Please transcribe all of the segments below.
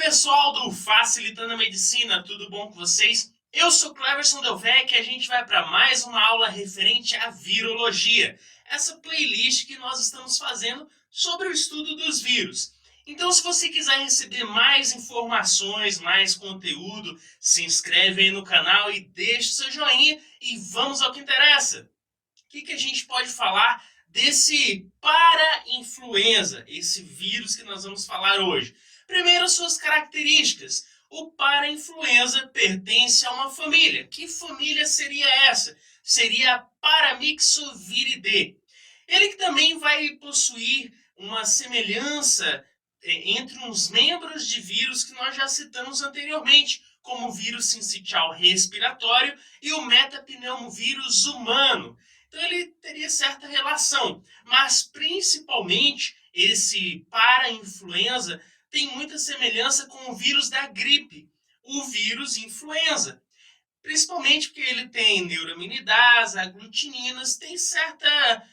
pessoal do Facilitando a Medicina, tudo bom com vocês? Eu sou Cleverson Delvecq e a gente vai para mais uma aula referente à virologia, essa playlist que nós estamos fazendo sobre o estudo dos vírus. Então, se você quiser receber mais informações, mais conteúdo, se inscreve aí no canal e deixa o seu joinha e vamos ao que interessa. O que a gente pode falar desse para-influenza, esse vírus que nós vamos falar hoje? Primeiro, suas características. O para-influenza pertence a uma família. Que família seria essa? Seria a Paramyxoviridae. Ele que também vai possuir uma semelhança entre uns membros de vírus que nós já citamos anteriormente, como o vírus sincicial respiratório e o metapneumovírus humano. Então ele teria certa relação, mas principalmente esse para-influenza tem muita semelhança com o vírus da gripe, o vírus influenza. Principalmente porque ele tem neuraminidase, aglutininas, tem certa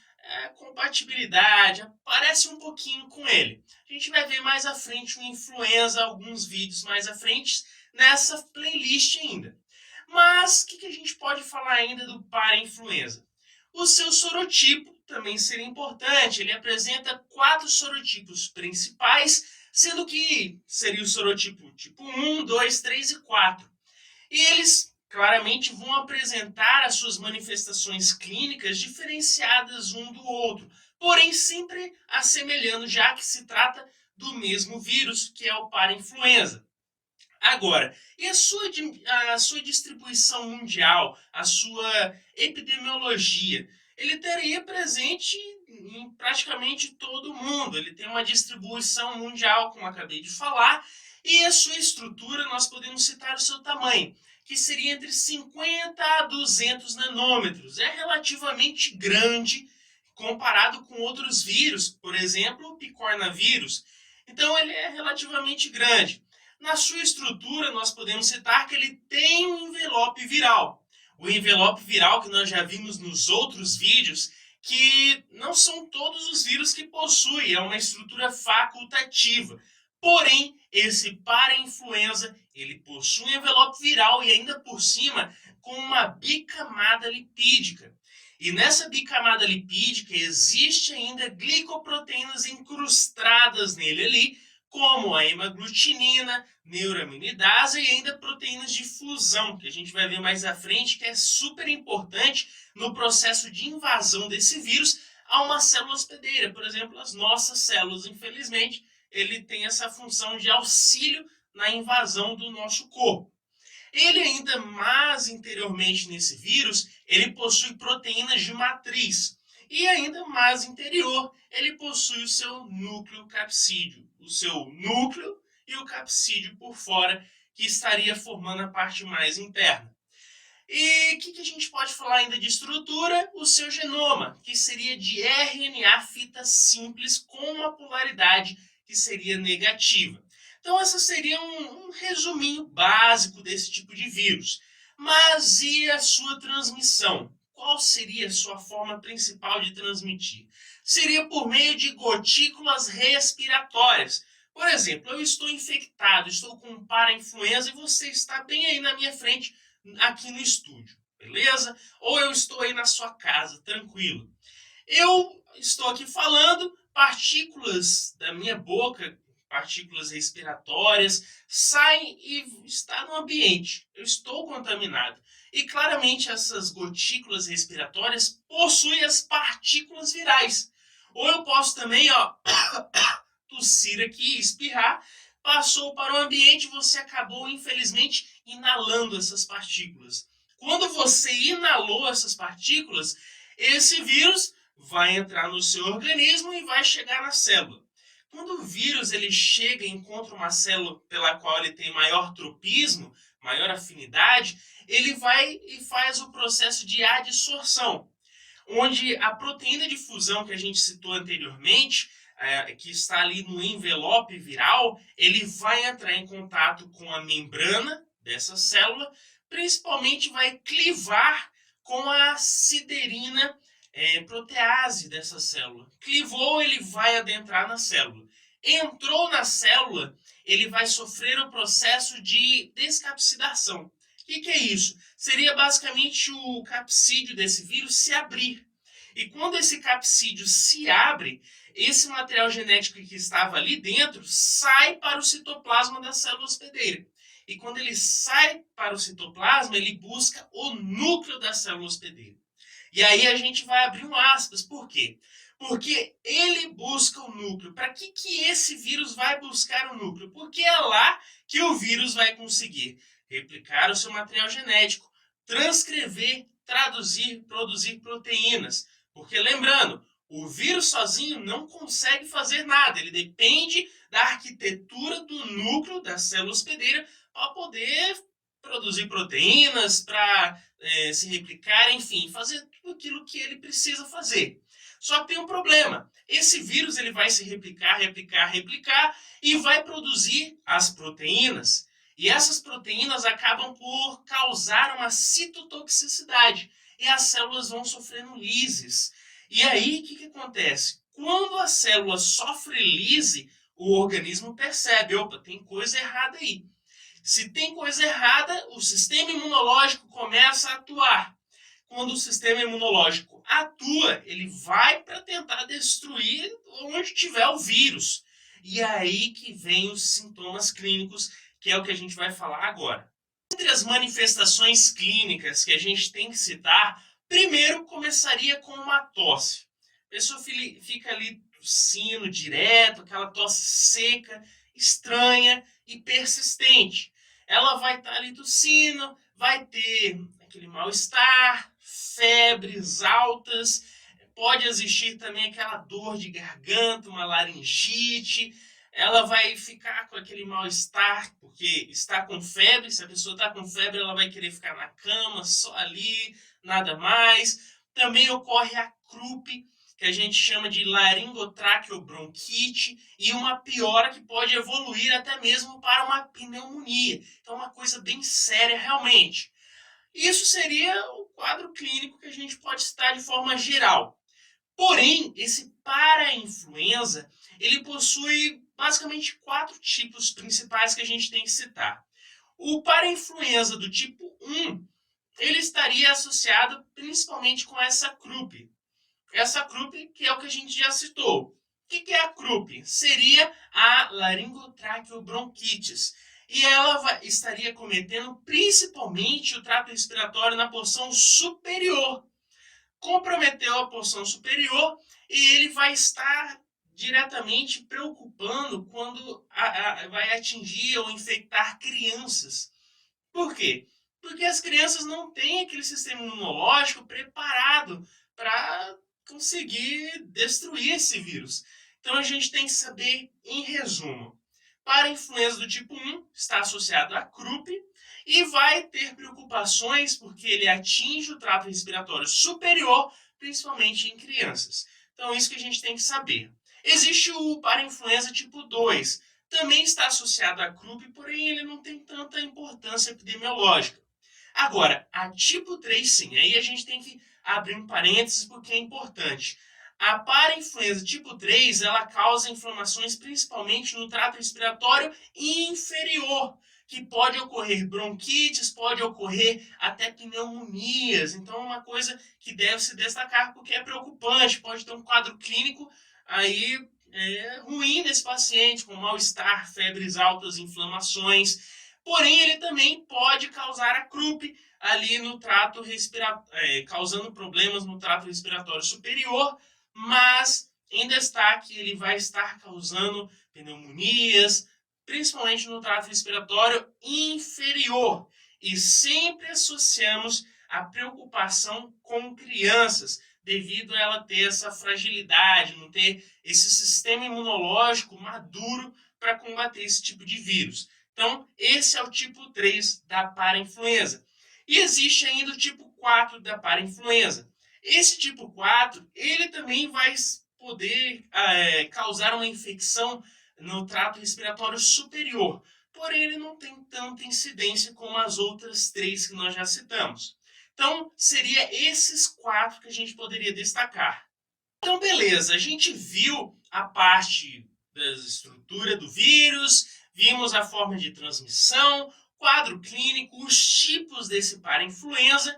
compatibilidade, parece um pouquinho com ele. A gente vai ver mais à frente o influenza, alguns vídeos mais à frente nessa playlist ainda. Mas o que a gente pode falar ainda do para-influenza? O seu sorotipo também seria importante. Ele apresenta 4 sorotipos principais, sendo que seria o sorotipo tipo 1, 2, 3 e 4. E eles claramente vão apresentar as suas manifestações clínicas diferenciadas um do outro, porém sempre assemelhando, já que se trata do mesmo vírus, que é o para-influenza. Agora, e a sua distribuição mundial, a sua epidemiologia? Ele teria presente em praticamente todo o mundo. Ele tem uma distribuição mundial, como acabei de falar, e a sua estrutura, nós podemos citar o seu tamanho, que seria entre 50 a 200 nanômetros. É relativamente grande comparado com outros vírus, por exemplo, o picornavírus. Então, ele é relativamente grande. Na sua estrutura, nós podemos citar que ele tem um envelope viral. O envelope viral que nós já vimos nos outros vídeos, que não são todos os vírus que possuem, é uma estrutura facultativa. Porém, esse para-influenza, ele possui um envelope viral e ainda por cima com uma bicamada lipídica. E nessa bicamada lipídica existe ainda glicoproteínas incrustadas nele ali, como a hemaglutinina, neuraminidase e ainda proteínas de fusão, que a gente vai ver mais à frente, que é super importante no processo de invasão desse vírus a uma célula hospedeira. Por exemplo, as nossas células, infelizmente, ele tem essa função de auxílio na invasão do nosso corpo. Ele ainda mais interiormente nesse vírus, ele possui proteínas de matriz. E ainda mais interior, ele possui o seu núcleo capsídeo. O seu núcleo e o capsídeo por fora, que estaria formando a parte mais interna. E o que a gente pode falar ainda de estrutura? O seu genoma, que seria de RNA fita simples com uma polaridade que seria negativa. Então, essa seria um resuminho básico desse tipo de vírus. Mas e a sua transmissão? Qual seria a sua forma principal de transmitir? Seria por meio de gotículas respiratórias. Por exemplo, eu estou infectado, estou com para-influenza e você está bem aí na minha frente, aqui no estúdio, beleza? Ou eu estou aí na sua casa, tranquilo. Eu estou aqui falando, partículas da minha boca, partículas respiratórias, saem e está no ambiente. Eu estou contaminado. E claramente essas gotículas respiratórias possuem as partículas virais. Ou eu posso também, tossir aqui, espirrar, passou para o ambiente e você acabou, infelizmente, inalando essas partículas. Quando você inalou essas partículas, esse vírus vai entrar no seu organismo e vai chegar na célula. Quando o vírus ele chega e encontra uma célula pela qual ele tem maior tropismo, maior afinidade, ele vai e faz o processo de adsorção, onde a proteína de fusão que a gente citou anteriormente, que está ali no envelope viral, ele vai entrar em contato com a membrana dessa célula, principalmente vai clivar com a siderina protease dessa célula. Clivou, ele vai adentrar na célula. entrou na célula, ele vai sofrer o processo de descapsidação. O que é isso? Seria basicamente o capsídeo desse vírus se abrir. E quando esse capsídeo se abre, esse material genético que estava ali dentro sai para o citoplasma da célula hospedeira. E quando ele sai para o citoplasma, ele busca o núcleo da célula hospedeira. E aí a gente vai abrir um aspas. Por quê? Porque ele busca o núcleo. Para que esse vírus vai buscar o núcleo? Porque é lá que o vírus vai conseguir replicar o seu material genético, transcrever, traduzir, produzir proteínas. Porque lembrando, o vírus sozinho não consegue fazer nada. Ele depende da arquitetura do núcleo da célula hospedeira para poder produzir proteínas, para se replicar, enfim, fazer tudo aquilo que ele precisa fazer. Só que tem um problema. Esse vírus ele vai se replicar, replicar, replicar e vai produzir as proteínas. E essas proteínas acabam por causar uma citotoxicidade. E as células vão sofrendo lises. E aí, o que acontece? Quando a célula sofre lise, o organismo percebe, opa, tem coisa errada aí. Se tem coisa errada, o sistema imunológico começa a atuar. Quando o sistema imunológico atua, ele vai para tentar destruir onde tiver o vírus. E é aí que vem os sintomas clínicos, que é o que a gente vai falar agora. Entre as manifestações clínicas que a gente tem que citar, primeiro começaria com uma tosse. A pessoa fica ali tossindo direto, aquela tosse seca, estranha e persistente. Ela vai estar ali tossindo, vai ter aquele mal-estar, febres altas, pode existir também aquela dor de garganta, uma laringite, ela vai ficar com aquele mal-estar, porque está com febre. Se a pessoa está com febre, ela vai querer ficar na cama, só ali, nada mais. Também ocorre a croup, que a gente chama de laringotraqueobronquite, e uma piora que pode evoluir até mesmo para uma pneumonia. Então, é uma coisa bem séria realmente. Isso seria o quadro clínico que a gente pode citar de forma geral. Porém, esse para-influenza, ele possui basicamente 4 tipos principais que a gente tem que citar. O para-influenza do tipo 1, ele estaria associado principalmente com essa croup. Essa croup que é o que a gente já citou. O que é a croup? Seria a laringotraqueobronquites. E ela estaria cometendo principalmente o trato respiratório na porção superior. Comprometeu a porção superior e ele vai estar diretamente preocupando quando vai atingir ou infectar crianças. Por quê? Porque as crianças não têm aquele sistema imunológico preparado para conseguir destruir esse vírus. Então a gente tem que saber, em resumo, para a influenza do tipo 1 está associado à croup e vai ter preocupações porque ele atinge o trato respiratório superior, principalmente em crianças. Então isso que a gente tem que saber. Existe o para-influenza tipo 2, também está associado à croup, porém ele não tem tanta importância epidemiológica. Agora, a tipo 3 sim, aí a gente tem que abrir um parênteses porque é importante. A parainfluenza tipo 3, ela causa inflamações principalmente no trato respiratório inferior, que pode ocorrer bronquites, pode ocorrer até pneumonias. Então é uma coisa que deve se destacar porque é preocupante, pode ter um quadro clínico aí ruim nesse paciente, com mal-estar, febres altas, inflamações. Porém, ele também pode causar a croup ali no trato respiratório, causando problemas no trato respiratório superior, mas em destaque ele vai estar causando pneumonias, principalmente no trato respiratório inferior. E sempre associamos a preocupação com crianças, devido a ela ter essa fragilidade, não ter esse sistema imunológico maduro para combater esse tipo de vírus. Então, esse é o tipo 3 da parainfluenza. E existe ainda o tipo 4 da parainfluenza. Esse tipo 4, ele também vai poder causar uma infecção no trato respiratório superior. Porém, ele não tem tanta incidência como as outras 3 que nós já citamos. Então, seria esses 4 que a gente poderia destacar. Então, beleza, a gente viu a parte da estrutura do vírus, vimos a forma de transmissão, quadro clínico, os tipos desse parainfluenza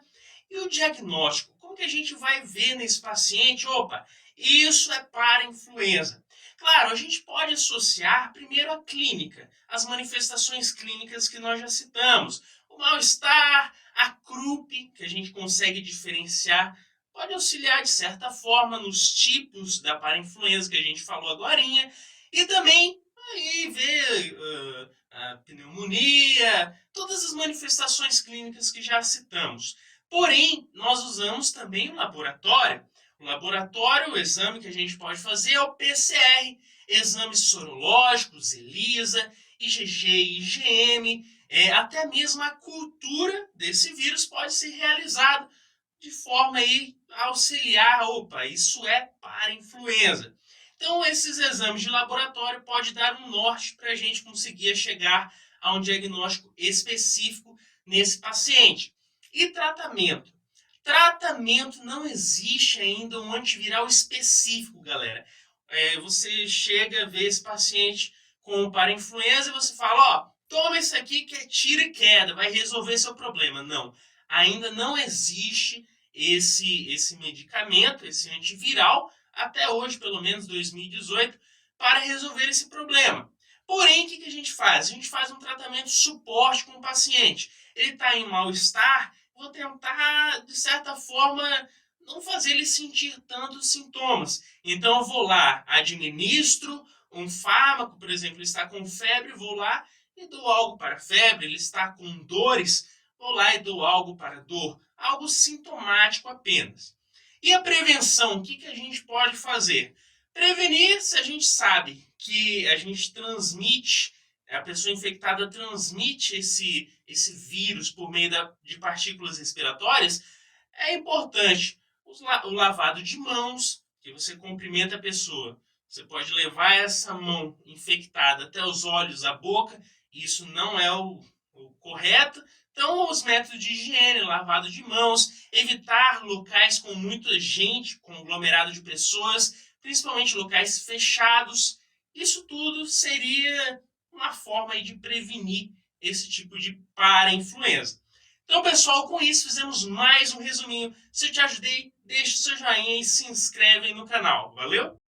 e o diagnóstico. Como que a gente vai ver nesse paciente? Opa, isso é parainfluenza. Claro, a gente pode associar primeiro a clínica, as manifestações clínicas que nós já citamos. O mal-estar, a croup, que a gente consegue diferenciar, pode auxiliar de certa forma nos tipos da parainfluenza que a gente falou agorinha, e também aí ver a pneumonia, todas as manifestações clínicas que já citamos. Porém, nós usamos também o laboratório. O laboratório, o exame que a gente pode fazer é o PCR, exames sorológicos, ELISA, IgG e IgM, até mesmo a cultura desse vírus pode ser realizada de forma aí a auxiliar, opa, isso é para influenza. Então, esses exames de laboratório podem dar um norte para a gente conseguir chegar a um diagnóstico específico nesse paciente. E tratamento? Tratamento não existe ainda um antiviral específico, galera. Você chega a ver esse paciente com parainfluenza e você fala, ó, toma esse aqui que é tiro e queda, vai resolver seu problema. Não, ainda não existe esse medicamento, esse antiviral, até hoje, pelo menos 2018, para resolver esse problema. Porém, o que a gente faz? A gente faz um tratamento suporte com o paciente. Ele está em mal-estar, vou tentar, de certa forma, não fazer ele sentir tantos sintomas. Então, eu vou lá, administro um fármaco, por exemplo, ele está com febre, vou lá e dou algo para febre. Ele está com dores, vou lá e dou algo para dor. Algo sintomático apenas. E a prevenção, o que a gente pode fazer? Prevenir, se a gente sabe que a gente transmite, a pessoa infectada transmite esse vírus por meio de partículas respiratórias, é importante o lavado de mãos, que você cumprimenta a pessoa. Você pode levar essa mão infectada até os olhos, a boca, isso não é o correto. Então, os métodos de higiene, lavado de mãos, evitar locais com muita gente, conglomerado de pessoas, principalmente locais fechados. Isso tudo seria uma forma aí de prevenir esse tipo de para-influenza. Então, pessoal, com isso fizemos mais um resuminho. Se eu te ajudei, deixe seu joinha e se inscreve aí no canal. Valeu?